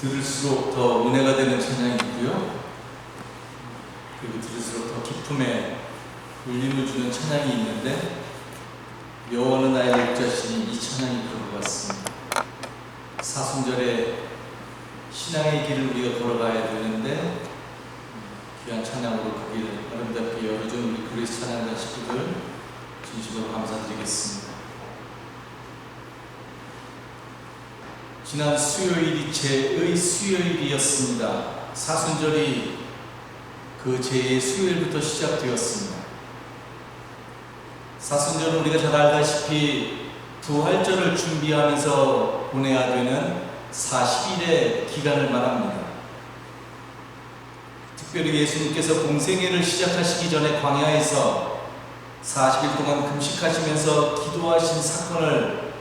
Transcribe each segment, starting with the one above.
들을수록 더 은혜가 되는 찬양이고요. 그리고 들을수록 더 기쁨에 울림을 주는 찬양이 있는데, 여호와는 나의 목자시니 이 찬양이 그런 것 같습니다. 사순절에 신앙의 길을 우리가 걸어가야 되는데, 귀한 찬양으로 그 길을 아름답게 열어준 우리 그리스 찬양단 식구들 진심으로 감사드리겠습니다. 지난 수요일이 제의 수요일이었습니다. 사순절이 그 제의 수요일부터 시작되었습니다. 사순절은 우리가 잘 알다시피 부활절을 준비하면서 보내야 되는 40일의 기간을 말합니다. 특별히 예수님께서 공생애를 시작하시기 전에 광야에서 40일 동안 금식하시면서 기도하신 사건을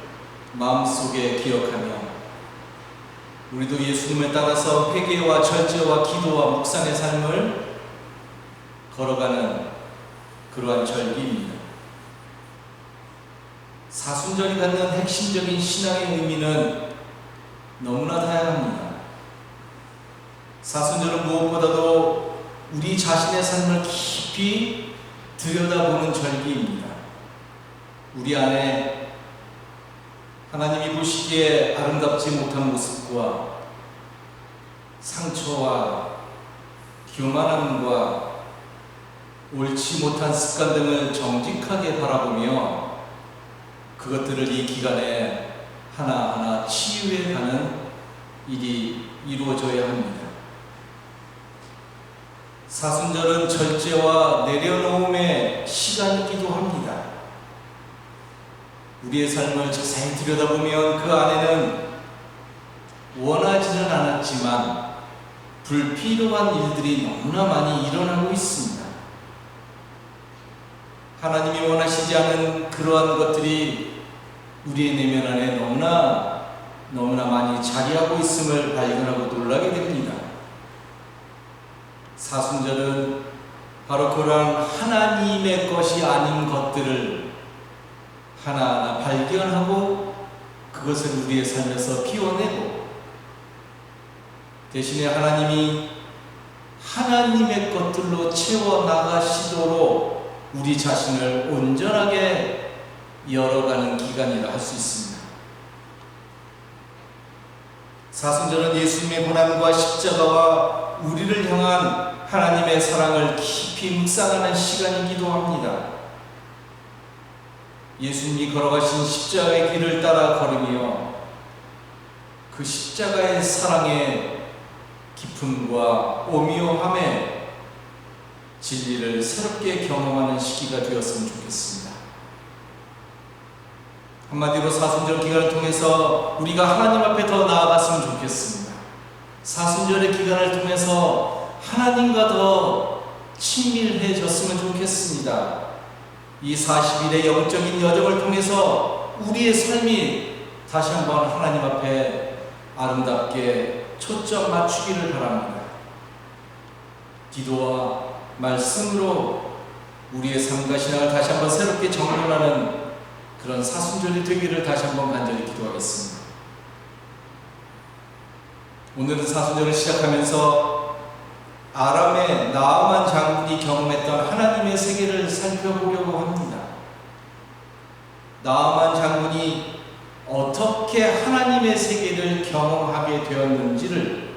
마음속에 기억하며, 우리도 예수님을 따라서 회개와 절제와 기도와 묵상의 삶을 걸어가는 그러한 절기입니다. 사순절이 갖는 핵심적인 신앙의 의미는 너무나 다양합니다. 사순절은 무엇보다도 우리 자신의 삶을 깊이 들여다보는 절기입니다. 우리 안에 하나님이 보시기에 아름답지 못한 모습과 상처와 교만함과 옳지 못한 습관 등을 정직하게 바라보며 그것들을 이 기간에 하나하나 치유해 가는 일이 이루어져야 합니다. 사순절은 절제와 내려놓음의 시간이기도 합니다. 우리의 삶을 자세히 들여다보면 그 안에는 원하지는 않았지만 불필요한 일들이 너무나 많이 일어나고 있습니다. 하나님이 원하시지 않은 그러한 것들이 우리의 내면 안에 너무나 많이 자리하고 있음을 발견하고 놀라게 됩니다. 사순절은 바로 그러한 하나님의 것이 아닌 것들을 하나하나 발견하고 그것을 우리의 삶에서 피워내고, 대신에 하나님이 하나님의 것들로 채워나가시도록 우리 자신을 온전하게 열어가는 기간이라 할 수 있습니다. 사순절은 예수님의 고난과 십자가와 우리를 향한 하나님의 사랑을 깊이 묵상하는 시간이기도 합니다. 예수님이 걸어가신 십자가의 길을 따라 걸으며 그 십자가의 사랑의 기쁨과 오묘함의 진리를 새롭게 경험하는 시기가 되었으면 좋겠습니다. 한마디로 사순절 기간을 통해서 우리가 하나님 앞에 더 나아갔으면 좋겠습니다. 사순절의 기간을 통해서 하나님과 더 친밀해졌으면 좋겠습니다. 이 40일의 영적인 여정을 통해서 우리의 삶이 다시 한번 하나님 앞에 아름답게 초점 맞추기를 바랍니다. 기도와 말씀으로 우리의 삶과 신앙을 다시 한번 새롭게 정돈하는 그런 사순절이 되기를 다시 한번 간절히 기도하겠습니다. 오늘은 사순절을 시작하면서 아람의 나아만 장군이 경험했던 하나님의 세계를 살펴보려고 합니다. 나아만 장군이 어떻게 하나님의 세계를 경험하게 되었는지를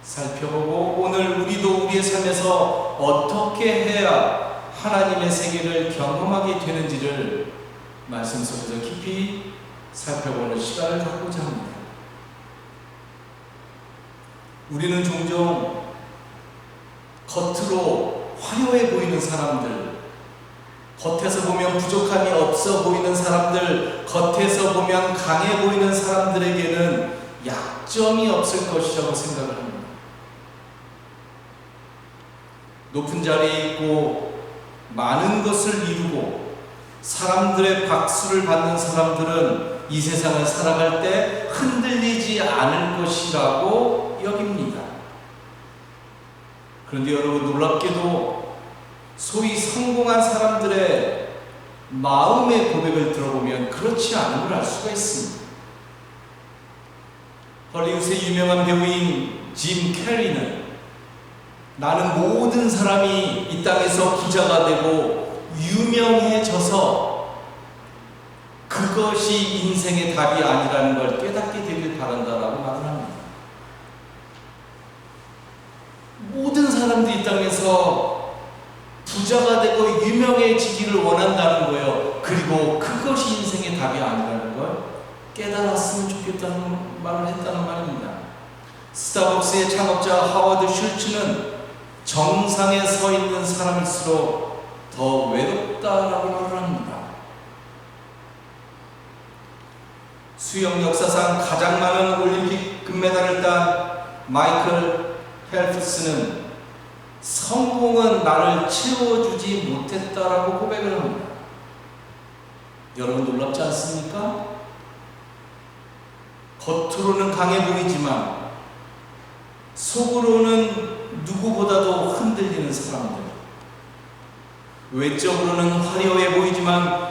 살펴보고, 오늘 우리도 우리의 삶에서 어떻게 해야 하나님의 세계를 경험하게 되는지를 말씀 속에서 깊이 살펴보는 시간을 갖고자 합니다. 우리는 종종 겉으로 화려해 보이는 사람들, 겉에서 보면 부족함이 없어 보이는 사람들, 겉에서 보면 강해 보이는 사람들에게는 약점이 없을 것이라고 생각을 합니다. 높은 자리에 있고 많은 것을 이루고 사람들의 박수를 받는 사람들은 이 세상을 살아갈 때 흔들리지 않을 것이라고 여깁니다. 그런데 여러분, 놀랍게도 소위 성공한 사람들의 마음의 고백을 들어보면 그렇지 않은 걸 알 수가 있습니다. 헐리우드의 유명한 배우인 짐 캐리는 나는 모든 사람이 이 땅에서 부자가 되고 유명해져서 그것이 인생의 답이 아니라는 걸 깨닫게 되길 바란다라고 말을 합니다. 모든 사람들이 이 땅에서 부자가 되고 유명해지기를 원한다는 거예요. 그리고 그것이 인생의 답이 아니라는 걸 깨달았으면 좋겠다는 말을 했다는 말입니다. 스타벅스의 창업자 하워드 슐츠는 정상에 서 있는 사람일수록 더 외롭다라고 말을 합니다. 수영 역사상 가장 많은 올림픽 금메달을 딴 마이클 펠프스는 성공은 나를 채워주지 못했다라고 고백을 합니다. 여러분 놀랍지 않습니까? 겉으로는 강해 보이지만 속으로는 누구보다도 흔들리는 사람들. 외적으로는 화려해 보이지만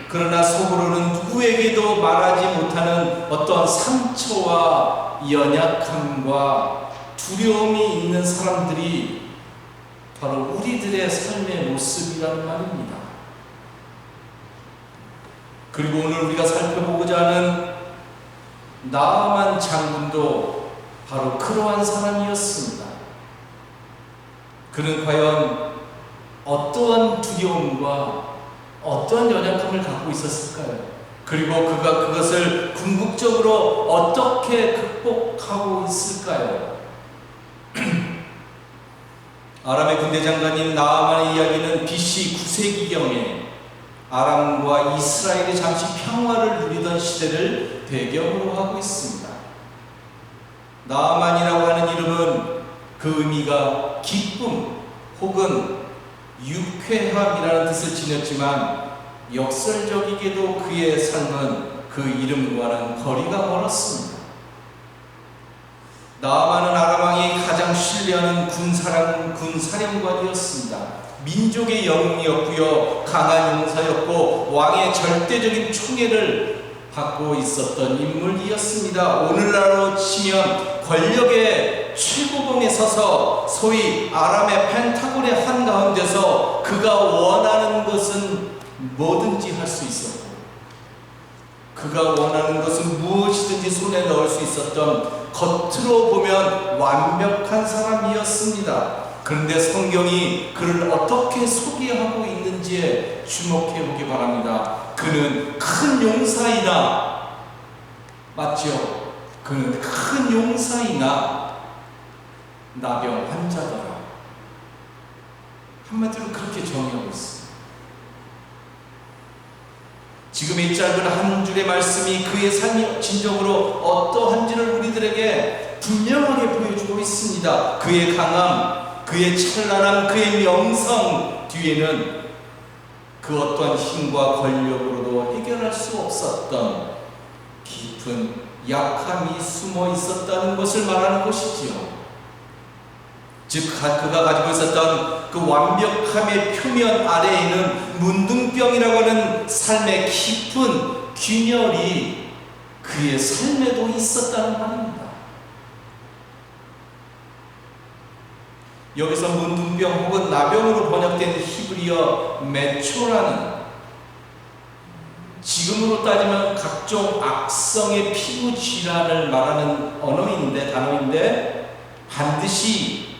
그러나 속으로는 누구에게도 말하지 못하는 어떠한 상처와 연약함과 두려움이 있는 사람들이 바로 우리들의 삶의 모습이라는 말입니다. 그리고 오늘 우리가 살펴보고자 하는 나아만 장군도 바로 그러한 사람이었습니다. 그는 과연 어떠한 두려움과 어떠한 연약함을 갖고 있었을까요? 그리고 그가 그것을 궁극적으로 어떻게 극복하고 있을까요? 아람의 군대 장관인 나아만의 이야기는 BC 9세기경에 아람과 이스라엘이 잠시 평화를 누리던 시대를 배경으로 하고 있습니다. 나아만이라고 하는 이름은 그 의미가 기쁨 혹은 유쾌함이라는 뜻을 지녔지만 역설적이게도 그의 삶은 그 이름과는 거리가 멀었습니다. 나아만은 아람 왕이 가장 신뢰하는 군사령관이었습니다. 민족의 영웅이었고요, 강한 용사였고 왕의 절대적인 총애를 받고 있었던 인물이었습니다. 오늘날로 치면 권력의 최고봉에 서서 소위 아람의 펜타곤의 한가운데서 그가 원하는 것은 뭐든지 할 수 있었고 그가 원하는 것은 무엇이든지 손에 넣을 수 있었던 겉으로 보면 완벽한 사람이었습니다. 그런데 성경이 그를 어떻게 소개하고 있는지에 주목해 보기 바랍니다. 그는 큰 용사이나, 맞죠? 그는 큰 용사이나 나병 환자더라. 한마디로 그렇게 정의하고 있습니다. 지금의 이 짧은 한 줄의 말씀이 그의 삶이 진정으로 어떠한지를 우리들에게 분명하게 보여주고 있습니다. 그의 강함, 그의 찬란함, 그의 명성 뒤에는 그 어떠한 힘과 권력으로도 해결할 수 없었던 깊은 약함이 숨어 있었다는 것을 말하는 것이지요. 즉 그가 가지고 있었던 그 완벽함의 표면 아래에는 문둥병이라고 하는 삶의 깊은 균열이 그의 삶에도 있었다는 말입니다. 여기서 문둥병 혹은 나병으로 번역된 히브리어 메초라는 지금으로 따지면 각종 악성의 피부 질환을 말하는 단어인데 반드시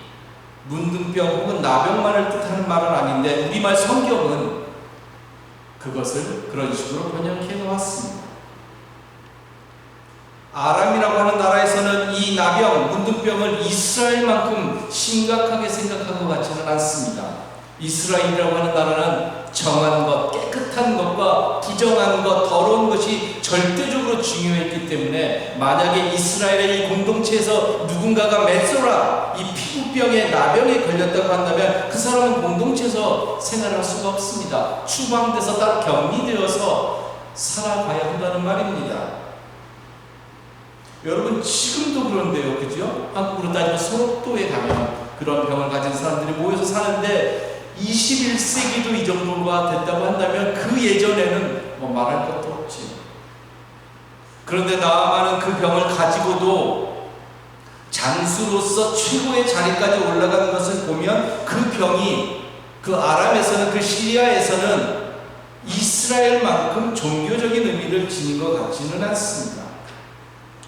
문둥병 혹은 나병만을 뜻하는 말은 아닌데 우리말 성경은 그것을 그런 식으로 번역해 놓았습니다. 아람이라고 하는 나라에서는 이 나병, 문둥병을 이스라엘만큼 심각하게 생각한 것 같지는 않습니다. 이스라엘이라고 하는 나라는 정한 것, 깨끗한 것과 부정한 것, 더러운 것이 절대적으로 중요했기 때문에 만약에 이스라엘의 이 공동체에서 누군가가 메소라, 이 피부병에 나병에 걸렸다고 한다면 그 사람은 공동체에서 생활할 수가 없습니다. 추방돼서 따로 격리되어서 살아가야 한다는 말입니다. 여러분 지금도 그런데요, 그죠? 한국으로 따지면 소록도에 가면 그런 병을 가진 사람들이 모여서 사는데 21세기도 이 정도가 됐다고 한다면 그 예전에는 뭐 말할 것도 없지. 그런데 나아만은 그 병을 가지고도 장수로서 최고의 자리까지 올라가는 것을 보면 그 병이 그 아람에서는, 그 시리아에서는 이스라엘만큼 종교적인 의미를 지닌 것 같지는 않습니다.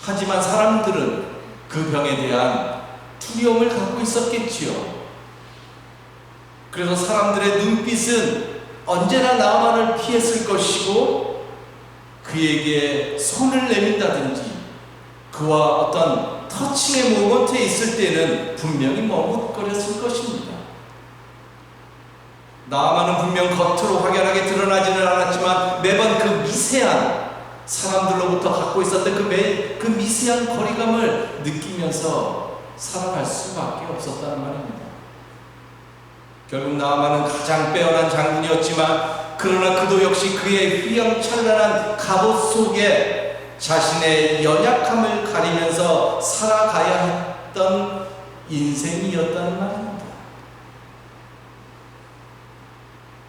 하지만 사람들은 그 병에 대한 두려움을 갖고 있었겠지요. 그래서 사람들의 눈빛은 언제나 나아만을 피했을 것이고, 그에게 손을 내민다든지 그와 어떤 터칭의 모먼트에 있을 때는 분명히 머뭇거렸을 것입니다. 나아만은 분명 겉으로 확연하게 드러나지는 않았지만 매번 그 미세한, 사람들로부터 갖고 있었던 그 미세한 거리감을 느끼면서 살아갈 수밖에 없었다는 말입니다. 결국 나아만은 가장 빼어난 장군이었지만, 그러나 그도 역시 그의 휘황찬란한 갑옷 속에 자신의 연약함을 가리면서 살아가야 했던 인생이었다는 말입니다.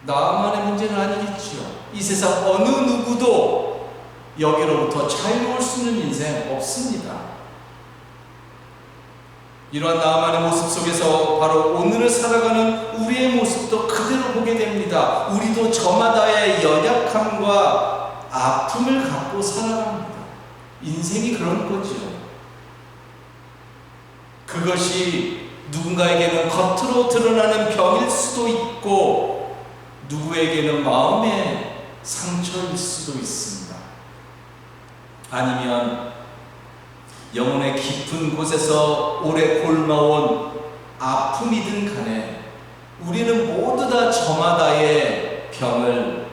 나만의 문제는 아니겠지요. 이 세상 어느 누구도 여기로부터 자유로울 수 있는 인생 없습니다. 이러한 나만의 모습 속에서 바로 오늘을 살아가는 우리의 모습도 그대로 보게 됩니다. 우리도 저마다의 연약함과 아픔을 갖고 살아갑니다. 인생이 그런 거죠. 그것이 누군가에게는 겉으로 드러나는 병일 수도 있고, 누구에게는 마음의 상처일 수도 있습니다. 아니면 영혼의 깊은 곳에서 오래 골마온 아픔이든 간에 우리는 모두 다 저마다의 병을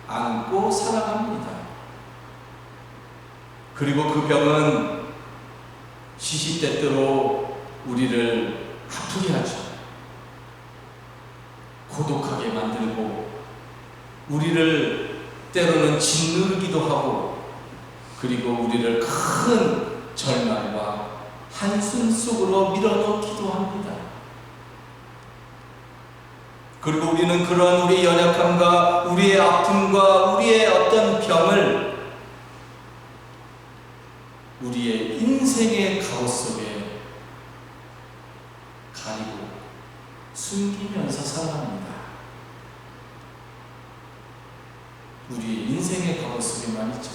안고 살아갑니다. 그리고 그 병은 시시때때로 우리를 아프게 하죠. 고독하게 만들고 우리를 때로는 짓누르기도 하고, 그리고 우리를 큰 절망과 한숨 속으로 밀어넣기도 합니다. 그리고 우리는 그러한 우리의 연약함과 우리의 아픔과 우리의 어떤 병을 우리의 인생의 가옷 속에 가리고 숨기면서 살아갑니다. 우리의 인생의 가옷 속에 말이죠.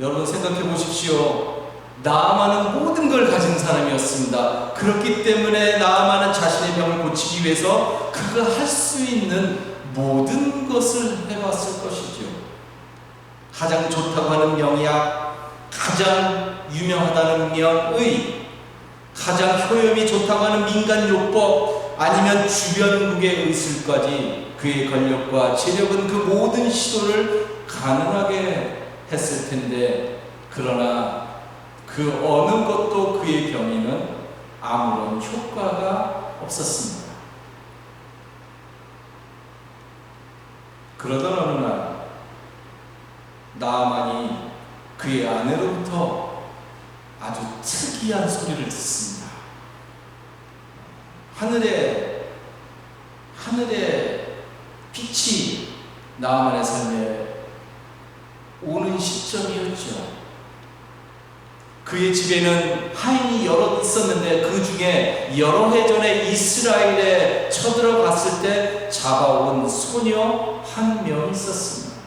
여러분 생각해 보십시오. 나아만은 모든 걸 가진 사람이었습니다. 그렇기 때문에 나아만은 자신의 병을 고치기 위해서 그가 할 수 있는 모든 것을 해봤을 것이죠. 가장 좋다고 하는 명약, 가장 유명하다는 명의, 가장 효염이 좋다고 하는 민간요법, 아니면 주변국의 의술까지 그의 권력과 재력은 그 모든 시도를 가능하게 했을 텐데, 그러나 그 어느 것도 그의 병에는 아무런 효과가 없었습니다. 그러던 어느 날 나아만이 그의 아내로부터 아주 특이한 소리를 듣습니다. 하늘에 빛이 나아만의 삶에 오는 시점이었죠. 그의 집에는 하인이 여러 있었는데 그 중에 여러 해 전에 이스라엘에 쳐들어갔을 때 잡아온 소녀 한 명 있었습니다.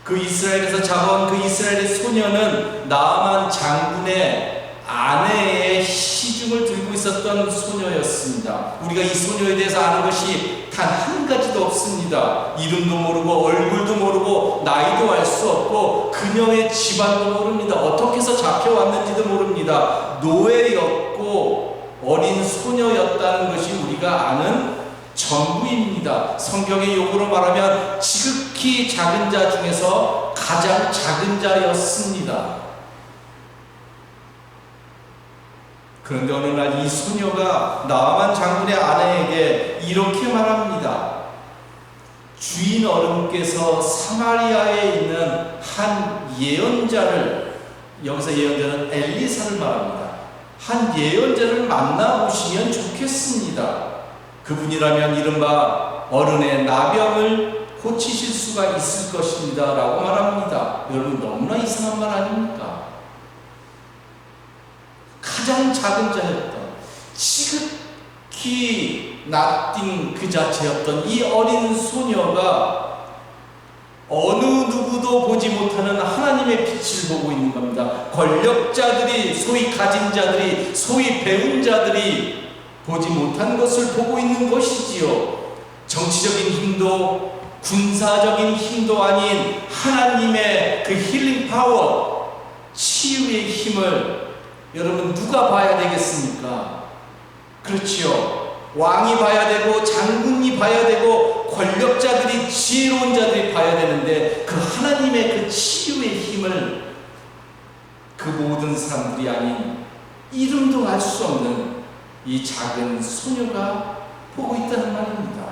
그 이스라엘에서 잡아온 그 이스라엘의 소녀는 나아만 장군의 아내의 시중을 들고 있었던 소녀였습니다. 우리가 이 소녀에 대해서 아는 것이 단 한 가지도 없습니다. 이름도 모르고 얼굴도 모르고 나이도 알 수 없고 그녀의 집안도 모릅니다. 어떻게 해서 잡혀왔는지도 모릅니다. 노예였고 어린 소녀였다는 것이 우리가 아는 전부입니다. 성경의 용어로 말하면 지극히 작은 자 중에서 가장 작은 자였습니다. 그런데 어느 날 이 소녀가 나아만 장군의 아내에게 이렇게 말합니다. 주인 어른께서 사마리아에 있는 한 예언자를, 여기서 예언자는 엘리사를 말합니다. 한 예언자를 만나보시면 좋겠습니다. 그분이라면 이른바 어른의 나병을 고치실 수가 있을 것입니다 라고 말합니다. 작은 자였던, 지극히 나띵 그 자체였던 이 어린 소녀가 어느 누구도 보지 못하는 하나님의 빛을 보고 있는 겁니다. 권력자들이, 소위 가진 자들이, 소위 배운 자들이 보지 못한 것을 보고 있는 것이지요. 정치적인 힘도 군사적인 힘도 아닌 하나님의 그 힐링 파워, 치유의 힘을 여러분 누가 봐야 되겠습니까? 그렇지요. 왕이 봐야 되고 장군이 봐야 되고 권력자들이, 지혜로운 자들이 봐야 되는데 그 하나님의 그 치유의 힘을 그 모든 사람들이 아닌 이름도 알 수 없는 이 작은 소녀가 보고 있다는 말입니다.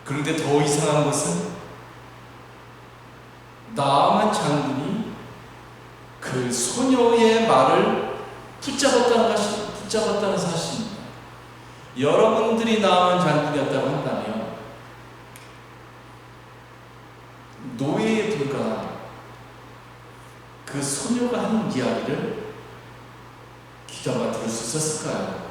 그런데 더 이상한 것은 나아만 장군이 그 소녀의 말을 붙잡았다는 사실입니다. 여러분들이 나아만 장군이었다고 한다면 노예에 불과한 그 소녀가 하는 이야기를 귀담아 들을 수 있었을까요?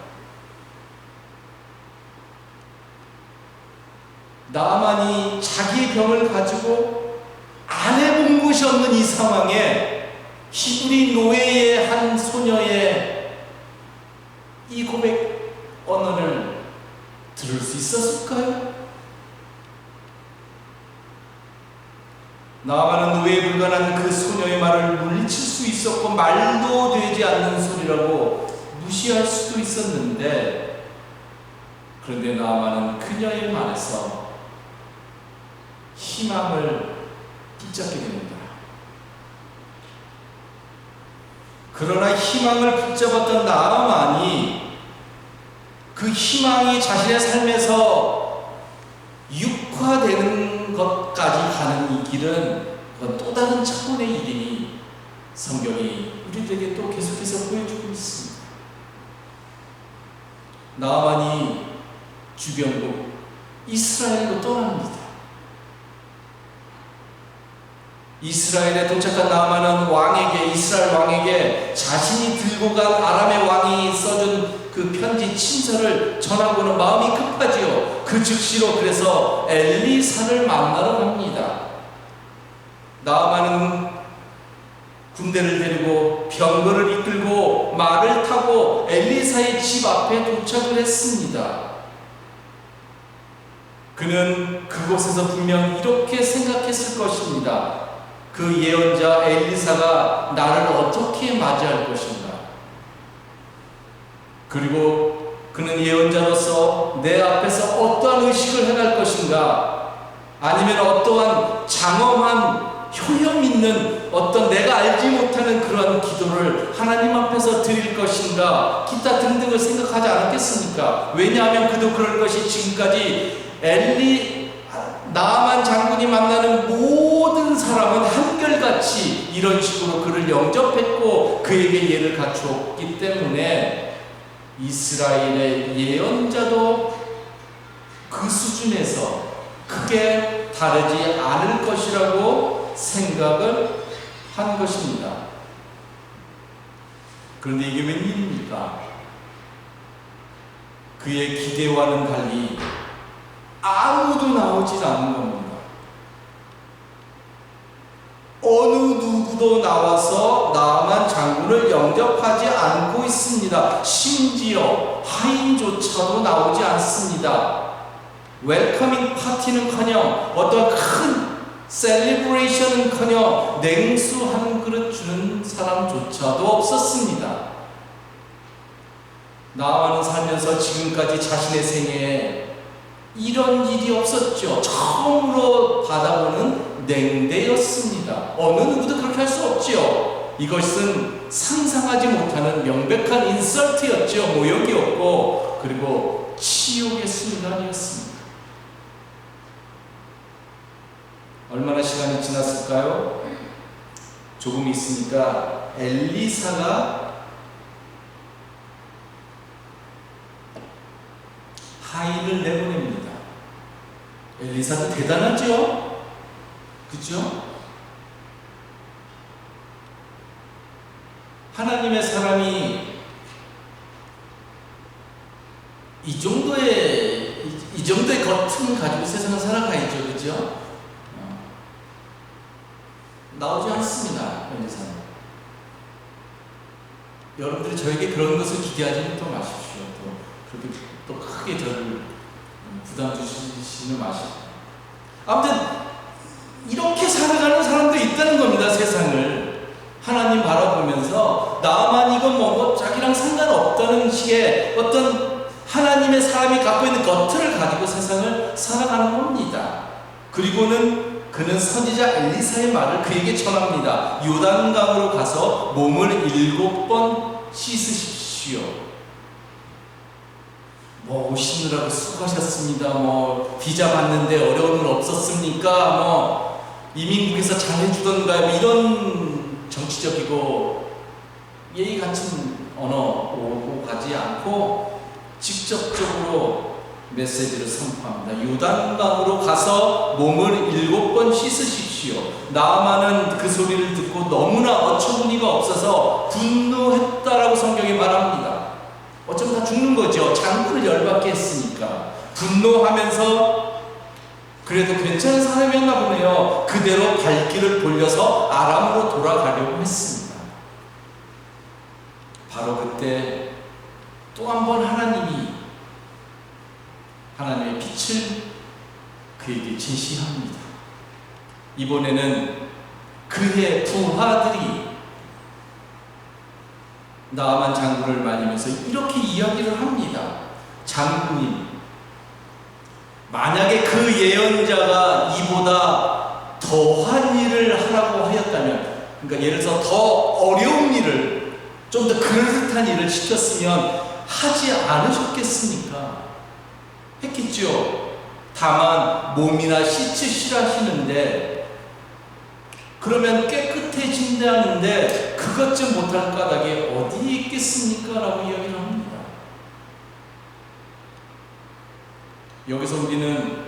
나아만이 자기의 병을 가지고 안 해본 것이 없는 이 상황에 히브리 노예의 한 소녀의 이 고백 언어를 들을 수 있었을까요? 나아만은 노예에 불과한 그 소녀의 말을 물리칠 수 있었고 말도 되지 않는 소리라고 무시할 수도 있었는데, 그런데 나아만은 그녀의 말에서 희망을 붙잡게 됩니다. 그러나 희망을 붙잡았던 나아만이 그 희망이 자신의 삶에서 육화되는 것까지 가는 이 길은 그건 또 다른 차원의 일이니 성경이 우리들에게 또 계속해서 보여주고 있습니다. 나아만이 주변국 이스라엘로 떠납니다. 이스라엘에 도착한 나아만은 왕에게, 이스라엘 왕에게 자신이 들고 간 아람의 왕이 써준 그 편지 친서를 전하고는 마음이 급하지요. 그 즉시로 그래서 엘리사를 만나러 갑니다. 나아만은 군대를 데리고 병거를 이끌고 말을 타고 엘리사의 집 앞에 도착을 했습니다. 그는 그곳에서 분명 이렇게 생각했을 것입니다. 그 예언자 엘리사가 나를 어떻게 맞이할 것인가? 그리고 그는 예언자로서 내 앞에서 어떠한 의식을 행할 것인가? 아니면 어떠한 장엄한 효험 있는 어떤 내가 알지 못하는 그러한 기도를 하나님 앞에서 드릴 것인가? 기타 등등을 생각하지 않았겠습니까? 왜냐하면 그도 그럴 것이 지금까지 나아만 장군이 만나는 모든 사람은 한결같이 이런 식으로 그를 영접했고 그에게 예를 갖추었기 때문에 이스라엘의 예언자도 그 수준에서 크게 다르지 않을 것이라고 생각을 한 것입니다. 그런데 이게 웬일입니까? 그의 기대와는 달리 아무도 나오지 않는 겁니다. 어느 누구도 나와서 나아만 장군을 영접하지 않고 있습니다. 심지어 하인조차도 나오지 않습니다. 웰커밍 파티는커녕 어떤 큰 셀리브레이션은커녕 냉수 한 그릇 주는 사람조차도 없었습니다. 나아만은 살면서 지금까지 자신의 생애에 이런 일이 없었죠. 처음으로 받아보는 냉대였습니다. 어느 누구도 그렇게 할 수 없지요. 이것은 상상하지 못하는 명백한 인설트였죠. 모욕이었고 그리고 치욕의 순간이었습니다. 얼마나 시간이 지났을까요? 조금 있으니까 엘리사가 하인을 내보냅니다. 엘리사도 대단하죠? 그죠? 하나님의 사람이 이 정도의 겉은 가지고 세상을 살아가야죠, 그죠? 나오지 않습니다, 현재사는. 여러분들이 저에게 그런 것을 기대하지는 또 마십시오. 또 그렇게 또 크게 저를 부담 주시지는 마십시오. 아무튼 이렇게 살아가는 사람도 있다는 겁니다, 세상을. 하나님 바라보면서 나만 이건 뭐고 자기랑 상관없다는 식의 어떤 하나님의 사람이 갖고 있는 겉을 가지고 세상을 살아가는 겁니다. 그리고는 그는 선지자 엘리사의 말을 그에게 전합니다. 요단강으로 가서 몸을 7번 씻으십시오. 오시느라고 수고하셨습니다. 비자 받는데 어려움은 없었습니까? 이민국에서 잘해주던가 이런 정치적이고 예의 갖춘 언어 오고 가지 않고 직접적으로 메시지를 선포합니다. 요단강으로 가서 몸을 7번 씻으십시오. 나아만은 그 소리를 듣고 너무나 어처구니가 없어서 분노했다라고 성경이 말합니다. 어쩌면 다 죽는 거죠. 장군을 열받게 했으니까. 분노하면서 그래도 괜찮은 사람이었나 보네요. 그대로 발길을 돌려서 아람으로 돌아가려고 했습니다. 바로 그때 또 한 번 하나님의 빛을 그에게 제시합니다. 이번에는 그의 부하들이 나아만 장군을 말리면서 이렇게 이야기를 합니다. 장군님, 만약에 그 예언자가 이보다 더한 일을 하라고 하였다면, 그러니까 예를 들어서 더 어려운 일을, 좀 더 그럴듯한 일을 시켰으면 하지 않으셨겠습니까? 했겠죠. 다만 몸이나 씻으시라 하시는데, 그러면 깨끗해진다는데 그것 좀 못할 까닭에 어디에 있겠습니까? 라고 이야기를 합니다. 여기서 우리는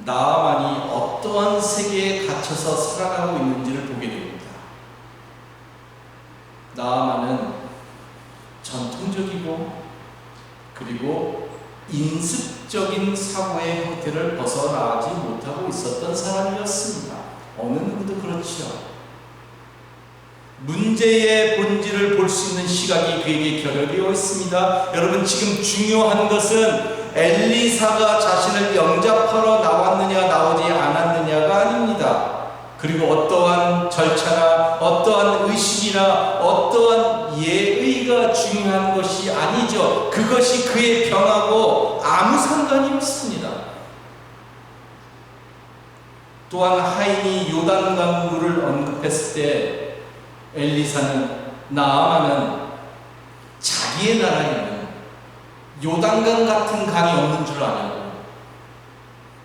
나아만이 어떠한 세계에 갇혀서 살아가고 있는지를 보게 됩니다. 나아만은 전통적이고 그리고 인습적인 사고의 형태를 벗어나지 못하고 있었던 사람이었습니다. 어느 누구도 그렇지요. 문제의 본질을 볼 수 있는 시각이 그에게 결여되어 있습니다. 여러분, 지금 중요한 것은 엘리사가 자신을 영접하러 나왔느냐 나오지 않았느냐가 아닙니다. 그리고 어떠한 절차나 어떠한 의식이나 어떠한 예의가 중요한 것이 아니죠. 그것이 그의 병하고 아무 상관이 없습니다. 또한 하인이 요단강 물을 언급했을 때 나아만은 자기의 나라에는 요단강 같은 강이 없는 줄 아냐고,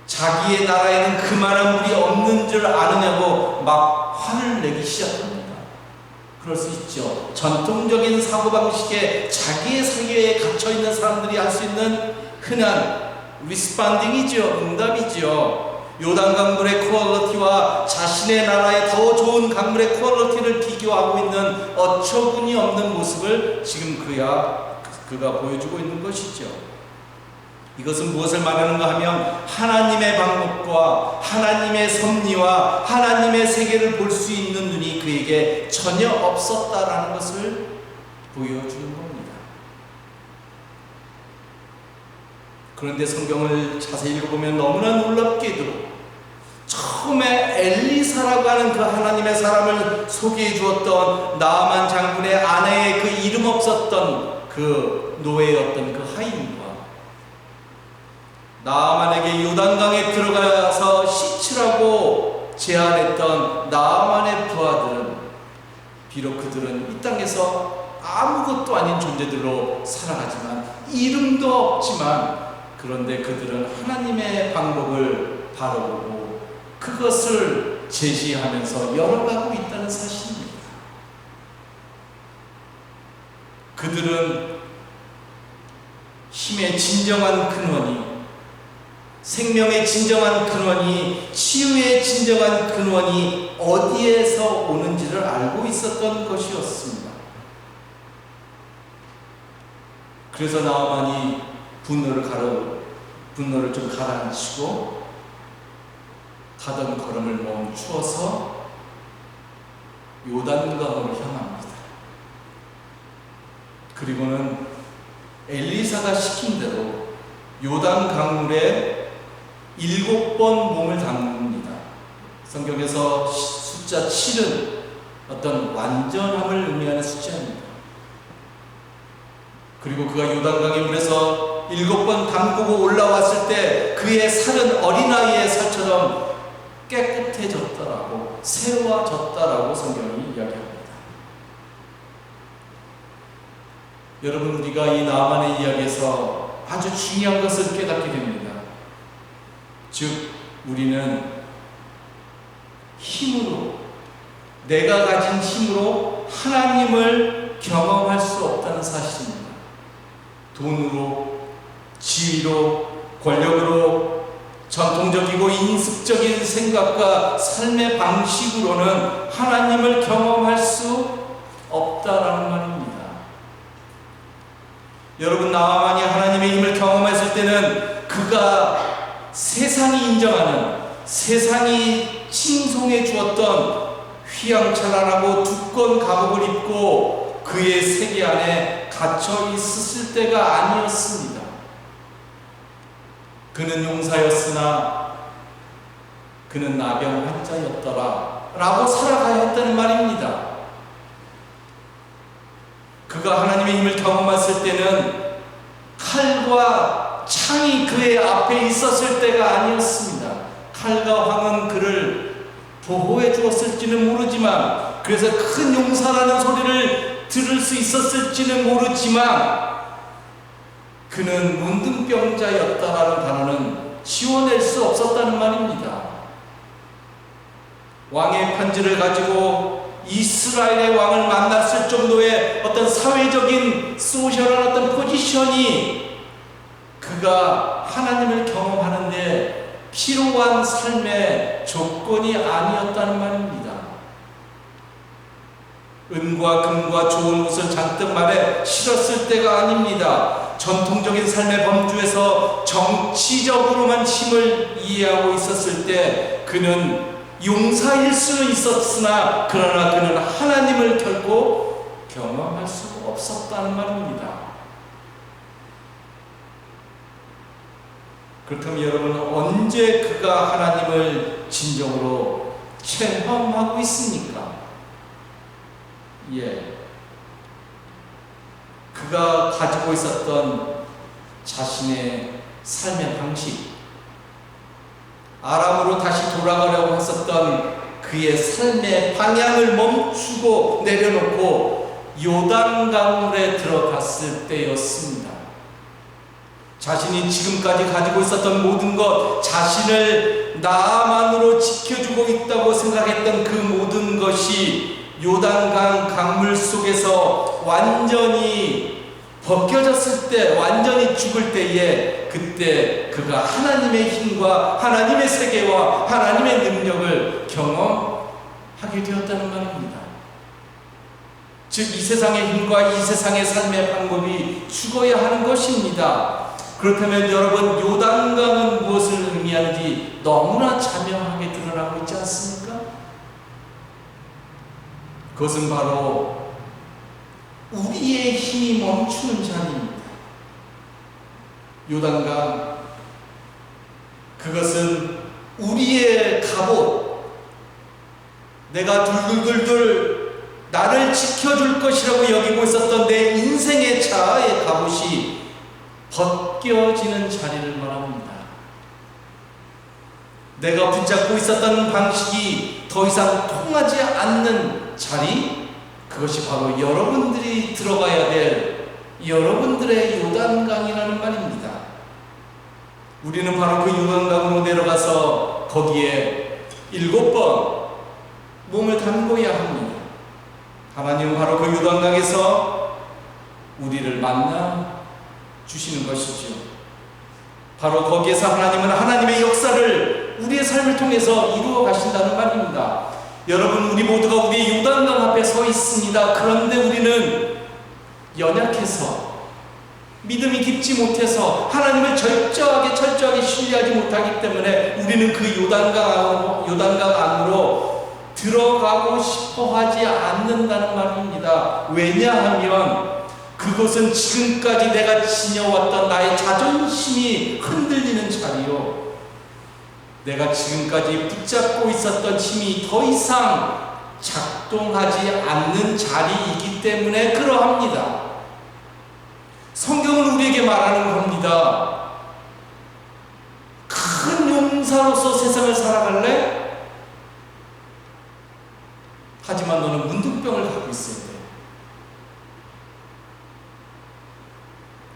자기의 나라에는 그만한 물이 없는 줄 아느냐고 막 화를 내기 시작합니다. 그럴 수 있죠. 전통적인 사고방식에 자기의 세계에 갇혀있는 사람들이 할 수 있는 흔한 리스판딩이죠. 응답이죠. 요단강 물의 퀄리티와 자신의 나라의 더 좋은 강물의 퀄리티를 비교하고 있는 어처구니 없는 모습을 지금 그가 보여주고 있는 것이죠. 이것은 무엇을 말하는가 하면 하나님의 방법과 하나님의 섭리와 하나님의 세계를 볼 수 있는 눈이 그에게 전혀 없었다라는 것을 보여주는 겁니다. 그런데 성경을 자세히 읽어보면 너무나 놀랍게도 처음에 엘리사라고 하는 그 하나님의 사람을 소개해 주었던 나아만 장군의 아내의 그 이름 없었던 그 노예였던 그 하인과 나아만에게 요단강에 들어가서 씻으라고 제안했던 나아만의 부하들은 비록 그들은 이 땅에서 아무것도 아닌 존재들로 살아가지만 이름도 없지만 그런데 그들은 하나님의 방법을 바라보고 그것을 제시하면서 열어가고 있다는 사실입니다. 그들은 힘의 진정한 근원이, 생명의 진정한 근원이, 치유의 진정한 근원이 어디에서 오는지를 알고 있었던 것이었습니다. 그래서 나아만이 분노를 좀 가라앉히고 가던 걸음을 멈추어서 요단강으로 향합니다. 그리고는 엘리사가 시킨 대로 요단 강물에 7번 몸을 담굽니다. 성경에서 숫자 7은 어떤 완전함을 의미하는 숫자입니다. 그리고 그가 요단강의 물에서 7번 담그고 올라왔을 때 그의 살은 어린아이의 살처럼 깨끗해졌다라고, 새로워졌다라고 성경이 이야기합니다. 여러분, 우리가 이 나아만의 이야기에서 아주 중요한 것을 깨닫게 됩니다. 즉, 우리는 힘으로, 내가 가진 힘으로 하나님을 경험할 수 없다는 사실입니다. 돈으로, 지위로, 권력으로, 전통적이고 인습적인 생각과 삶의 방식으로는 하나님을 경험할 수 없다라는 말입니다. 여러분, 나아만이 하나님의 힘을 경험했을 때는 그가 세상이 인정하는, 세상이 칭송해 주었던 휘황찬란하고 두꺼운 갑옷을 입고 그의 세계 안에 갇혀 있었을 때가 아니었습니다. 그는 용사였으나 그는 나병 환자였더라 라고 살아가야 했다는 말입니다. 그가 하나님의 힘을 경험했을 때는 칼과 창이 그의 앞에 있었을 때가 아니었습니다. 칼과 황은 그를 보호해 주었을지는 모르지만, 그래서 큰 용사라는 소리를 들을 수 있었을지는 모르지만, 그는 문둥병자였다라는 단어는 지워낼 수 없었다는 말입니다. 왕의 편지를 가지고 이스라엘의 왕을 만났을 정도의 어떤 사회적인 소셜한 어떤 포지션이 그가 하나님을 경험하는데 필요한 삶의 조건이 아니었다는 말입니다. 은과 금과 좋은 옷을 잔뜩 말에 실었을 때가 아닙니다. 전통적인 삶의 범주에서 정치적으로만 힘을 이해하고 있었을 때 그는 용사일 수는 있었으나 그러나 그는 하나님을 결코 경험할 수 없었다는 말입니다. 그렇다면 여러분, 언제 그가 하나님을 진정으로 체험하고 있습니까? 그가 가지고 있었던 자신의 삶의 방식, 아람으로 다시 돌아가려고 했었던 그의 삶의 방향을 멈추고 내려놓고 요단강물에 들어갔을 때였습니다. 자신이 지금까지 가지고 있었던 모든 것, 자신을 나만으로 지켜주고 있다고 생각했던 그 모든 것이 요단강 강물 속에서 완전히 벗겨졌을 때, 완전히 죽을 때에 그때 그가 하나님의 힘과 하나님의 세계와 하나님의 능력을 경험하게 되었다는 말입니다. 즉, 이 세상의 힘과 이 세상의 삶의 방법이 죽어야 하는 것입니다. 그렇다면 여러분, 요단강은 무엇을 의미하는지 너무나 자명하게 드러나고 있지 않습니까? 그것은 바로 우리의 힘이 멈추는 자리입니다. 요단강, 그것은 우리의 갑옷, 내가 둘둘둘둘 나를 지켜줄 것이라고 여기고 있었던 내 인생의 자아의 갑옷이 벗겨지는 자리를 말합니다. 내가 붙잡고 있었던 방식이 더 이상 통하지 않는 자리, 그것이 바로 여러분들이 들어가야 될 여러분들의 요단강이라는 말입니다. 우리는 바로 그 요단강으로 내려가서 거기에 7번 몸을 담궈야 합니다. 하나님은 바로 그 요단강에서 우리를 만나 주시는 것이죠. 바로 거기에서 하나님은 하나님의 역사를 우리의 삶을 통해서 이루어 가신다는 말입니다. 여러분, 우리 모두가 우리의 요단강 앞에 서 있습니다. 그런데 우리는 연약해서 믿음이 깊지 못해서 하나님을 철저하게 신뢰하지 못하기 때문에 우리는 그 요단강 안으로 들어가고 싶어 하지 않는다는 말입니다. 왜냐하면 그것은 지금까지 내가 지녀왔던 나의 자존심이 흔들리는 자리요, 내가 지금까지 붙잡고 있었던 힘이 더 이상 작동하지 않는 자리이기 때문에 그러합니다. 성경은 우리에게 말하는 겁니다. 큰 용사로서 세상을 살아갈래? 하지만 너는 문둥병을 갖고 있어야 돼.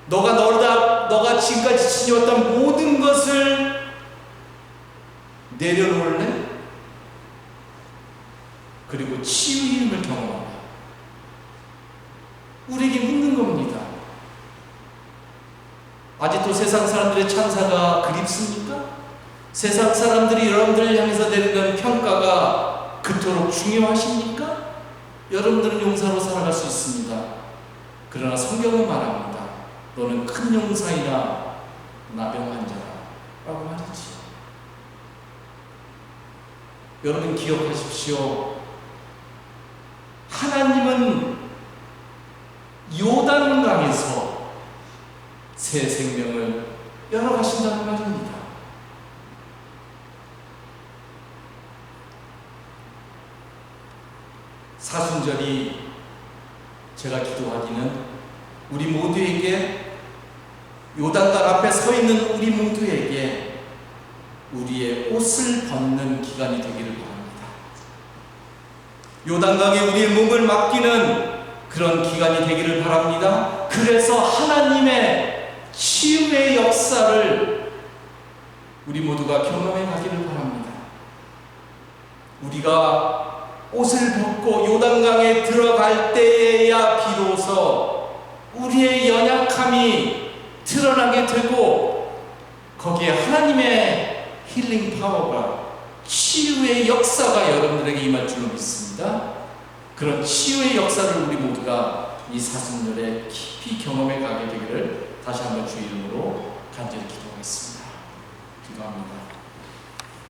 너가 지금까지 지녀왔던 모든 것을 내려놓을래? 그리고 치유의 힘을 경험한다. 우리에게 묻는 겁니다. 아직도 세상 사람들의 찬사가 그립습니까? 세상 사람들이 여러분들을 향해서 내리는 평가가 그토록 중요하십니까? 여러분들은 용사로 살아갈 수 있습니다. 그러나 성경은 말합니다. 너는 큰 용사이나 나병 환자라 라고 말했지. 여러분 기억하십시오. 하나님은 요단강에서 새 생명을 열어가신다는 말입니다. 사순절이 제가 기도하기는 우리 모두에게, 요단강 앞에 서 있는 우리 모두에게 우리의 옷을 벗는 기간이 되기를 바랍니다. 요단강에 우리의 몸을 맡기는 그런 기간이 되기를 바랍니다. 그래서 하나님의 치유의 역사를 우리 모두가 경험해 가기를 바랍니다. 우리가 옷을 벗고 요단강에 들어갈 때에야 비로소 우리의 연약함이 드러나게 되고 거기에 하나님의 힐링 파워가, 치유의 역사가 여러분들에게 임할 줄로 믿습니다. 그런 치유의 역사를 우리 모두가 이 사순절에 깊이 경험해 가게 되기를 다시 한번 주 이름으로 간절히 기도하겠습니다. 기도합니다.